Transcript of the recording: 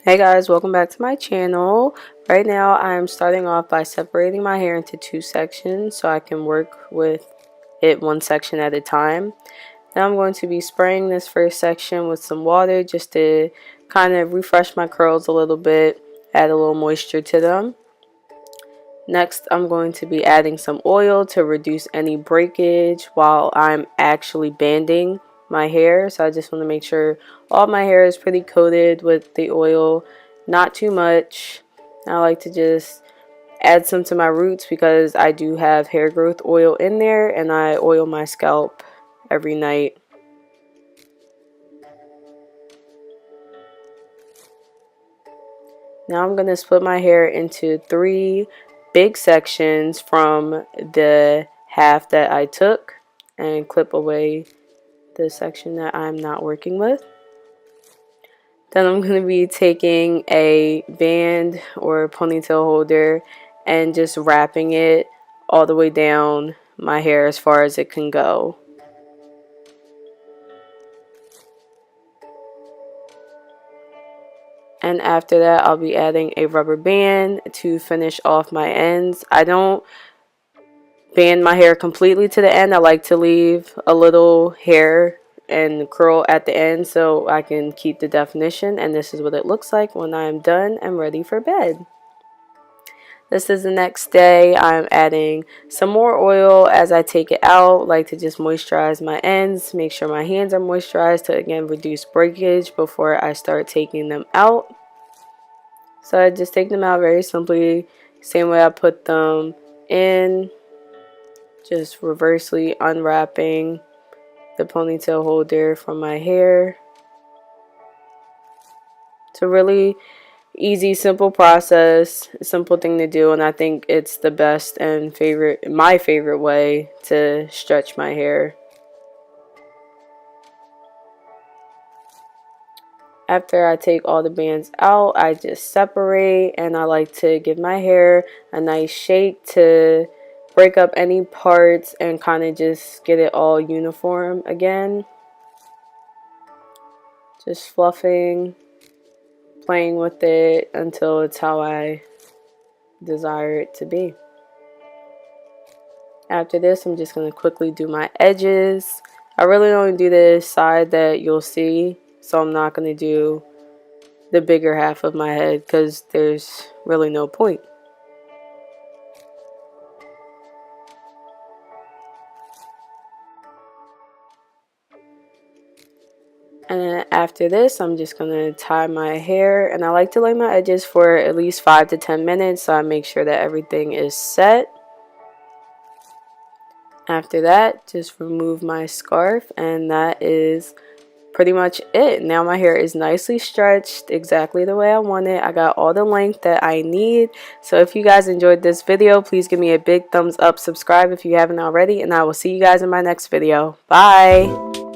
Hey guys, welcome back to my channel. Right now I'm starting off by separating my hair into two sections so I can work with it one section at a time. Now I'm going to be spraying this first section with some water just to kind of refresh my curls a little bit, add a little moisture to them. Next I'm going to be adding some oil to reduce any breakage while I'm actually banding my hair. So I just want to make sure all my hair is pretty coated with the oil, not too much. I like to just add some to my roots because I do have hair growth oil in there, and I oil my scalp every night. Now I'm going to split my hair into three big sections from the half that I took and clip away the section that I'm not working with. Then I'm going to be taking a band or ponytail holder and just wrapping it all the way down my hair as far as it can go. And after that, I'll be adding a rubber band to finish off my ends. I don't band my hair completely to the end. I like to leave a little hair and curl at the end so I can keep the definition, and this is what it looks like when I'm done and ready for bed. This is the next day. I'm adding some more oil as I take it out. Like to just moisturize my ends, make sure my hands are moisturized to again reduce breakage before I start taking them out. So I just take them out very simply, same way I put them in, just reversely unwrapping the ponytail holder from my hair. It's a really easy, simple process, simple thing to do, and I think it's the best and my favorite way to stretch my hair. After I take all the bands out, I just separate, and I like to give my hair a nice shake to break up any parts and kind of just get it all uniform again. Just fluffing, playing with it until it's how I desire it to be. After this, I'm just going to quickly do my edges. I really only do the side that you'll see, so I'm not going to do the bigger half of my head because there's really no point. And then after this, I'm just going to tie my hair, and I like to lay my edges for at least 5 to 10 minutes so I make sure that everything is set. After that, just remove my scarf, and that is pretty much it. Now my hair is nicely stretched exactly the way I want it. I got all the length that I need. So if you guys enjoyed this video, please give me a big thumbs up, subscribe if you haven't already, and I will see you guys in my next video. Bye!